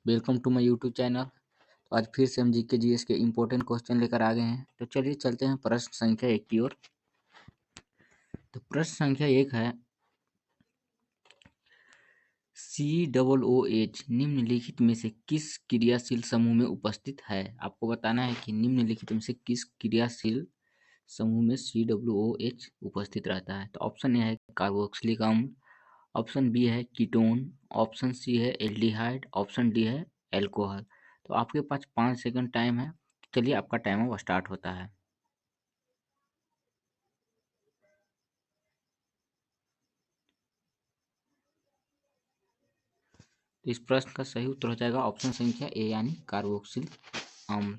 Welcome to my YouTube channel. तो आज फिर से हम जीके जीएस के इम्पोर्टेंट क्वेश्चन लेकर आ गए हैं। तो चलिए चलते हैं प्रश्न संख्या 1 की ओर। तो प्रश्न संख्या 1 है, COOH निम्नलिखित में से किस क्रियाशील समूह में उपस्थित है। आपको बताना है कि निम्नलिखित में से किस क्रियाशील समूह में COOH उपस्थित रहता है। तो ऑप्शन ए है कार्बोक्सिलिक अम्ल, ऑप्शन बी है कीटोन, ऑप्शन सी है एल्डिहाइड, ऑप्शन डी है एल्कोहल। तो आपके पास 5 सेकंड टाइम है। चलिए आपका टाइम अब स्टार्ट होता है। तो इस प्रश्न का सही उत्तर हो जाएगा ऑप्शन संख्या ए यानी कार्बोक्सिल अम्ल।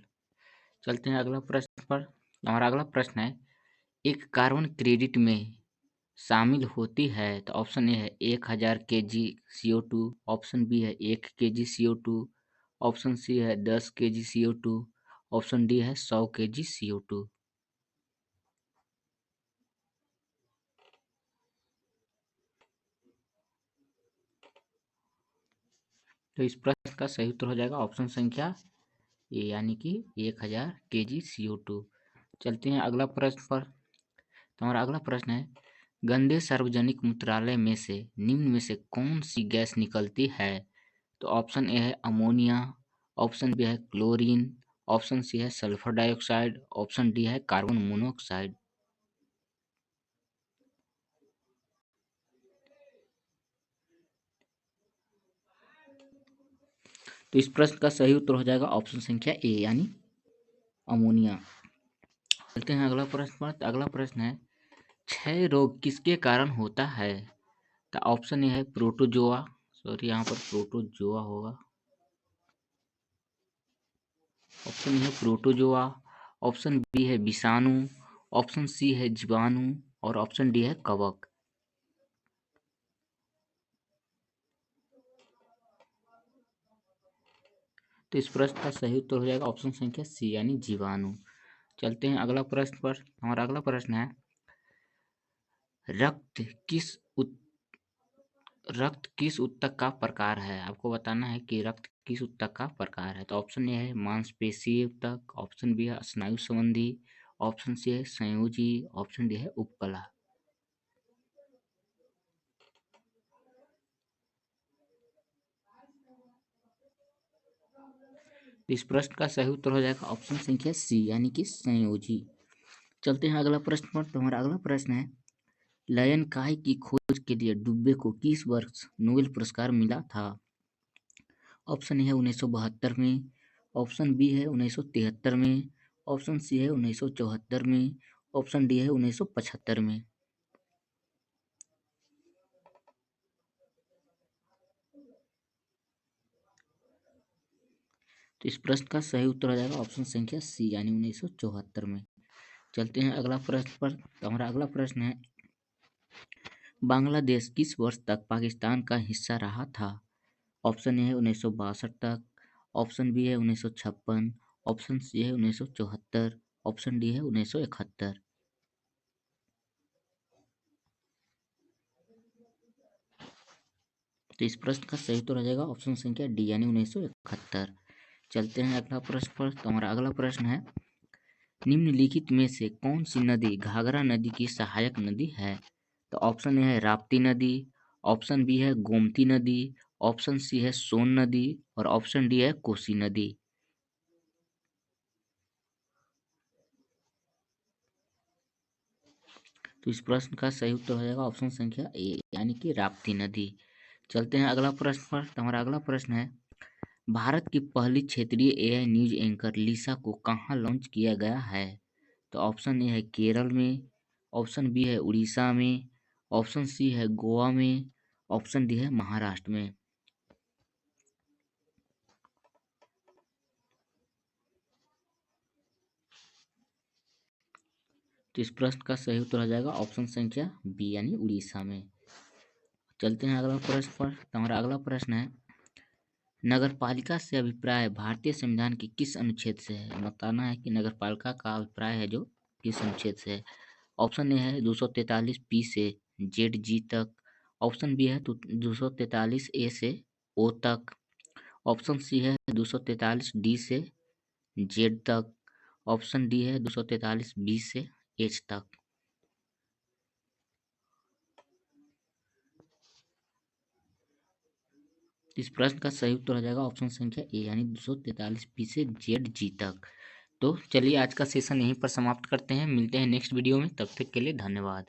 चलते हैं अगला प्रश्न पर। हमारा अगला प्रश्न है, एक कार्बन क्रेडिट में शामिल होती है। तो ऑप्शन ए है 1000 kg CO2, ऑप्शन बी है 1 kg CO2, ऑप्शन सी है 10 kg CO2, ऑप्शन डी है 100 kg CO2। तो इस प्रश्न का सही उत्तर हो जाएगा ऑप्शन संख्या ए यानी कि 1000 kg CO2। चलते हैं अगला प्रश्न पर। तो हमारा अगला प्रश्न है, गंदे सार्वजनिक मूत्रालय में से निम्न में से कौन सी गैस निकलती है। तो ऑप्शन ए है अमोनिया, ऑप्शन बी है क्लोरीन, ऑप्शन सी है सल्फर डाइऑक्साइड, ऑप्शन डी है कार्बन मोनोऑक्साइड। तो इस प्रश्न का सही उत्तर हो जाएगा ऑप्शन संख्या ए यानी अमोनिया। चलते हैं अगला प्रश्न पर। तो अगला प्रश्न है, क्षय रोग किसके कारण होता है। तो ऑप्शन ए है प्रोटोजोआ, सॉरी यहाँ पर प्रोटोजोआ होगा, ऑप्शन ए है प्रोटोजोआ, ऑप्शन बी है विषाणु, ऑप्शन सी है जीवाणु और ऑप्शन डी है कवक। तो इस प्रश्न का सही उत्तर हो जाएगा ऑप्शन संख्या सी यानी जीवाणु। चलते हैं अगला प्रश्न पर। हमारा अगला प्रश्न है, रक्त किस रक्त किस ऊतक का प्रकार है। आपको बताना है कि रक्त किस ऊतक का प्रकार है। तो ऑप्शन ए है मांसपेशीय ऊतक, ऑप्शन बी है स्नायु संबंधी, ऑप्शन सी है संयोजी, ऑप्शन डी है उपकला। इस प्रश्न का सही उत्तर हो जाएगा ऑप्शन संख्या सी यानी कि संयोजी। चलते हैं अगला प्रश्न पर। तो हमारा अगला प्रश्न है, लयन काय की खोज के लिए डुब्बे को किस वर्ष नोबेल पुरस्कार मिला था। ऑप्शन ए है 1972 में, ऑप्शन बी है 1973 में, ऑप्शन सी है 1974 में, ऑप्शन डी है 1975 में। तो इस प्रश्न का सही उत्तर हो जाएगा ऑप्शन संख्या सी यानी 1974 में। चलते हैं अगला प्रश्न पर। तो हमारा अगला प्रश्न है, बांग्लादेश किस वर्ष तक पाकिस्तान का हिस्सा रहा था। ऑप्शन ए है 1962 तक, ऑप्शन बी है 1956, ऑप्शन सी है 1974, ऑप्शन डी है 1971। तो इस प्रश्न का सही उत्तर हो जाएगा ऑप्शन संख्या डी यानी 1971। चलते हैं अगला प्रश्न पर। तो हमारा अगला प्रश्न है, निम्नलिखित में से कौन सी नदी घाघरा नदी की सहायक नदी है। तो ऑप्शन ए है राप्ती नदी, ऑप्शन बी है गोमती नदी, ऑप्शन सी है सोन नदी और ऑप्शन डी है कोसी नदी। तो इस प्रश्न का सही उत्तर हो जाएगा ऑप्शन संख्या ए यानी कि राप्ती नदी। चलते हैं अगला प्रश्न पर। तो हमारा अगला प्रश्न है, भारत की पहली क्षेत्रीय एआई न्यूज एंकर लिसा को कहाँ लॉन्च किया गया है। तो ऑप्शन ए है केरल में, ऑप्शन बी है उड़ीसा में, ऑप्शन सी है गोवा में, ऑप्शन डी है महाराष्ट्र में। तो इस प्रश्न का सही उत्तर हो जाएगा ऑप्शन संख्या बी यानी उड़ीसा में। चलते हैं अगला प्रश्न पर। तो हमारा अगला प्रश्न है, नगरपालिका से अभिप्राय भारतीय संविधान के किस अनुच्छेद से है। बताना है कि नगरपालिका का अभिप्राय है जो किस अनुच्छेद से है। ऑप्शन ए है 243 पी से जेड जी तक, ऑप्शन बी है 243 ए से ओ तक, ऑप्शन सी है 243 डी से जेड तक। ऑप्शन डी है 243 बी से एच तक। इस प्रश्न का सही उत्तर हो जाएगा ऑप्शन संख्या ए यानी 243 बी से जेड जी तक। तो चलिए आज का सेशन यहीं पर समाप्त करते हैं, मिलते हैं नेक्स्ट वीडियो में, तब तक के लिए धन्यवाद।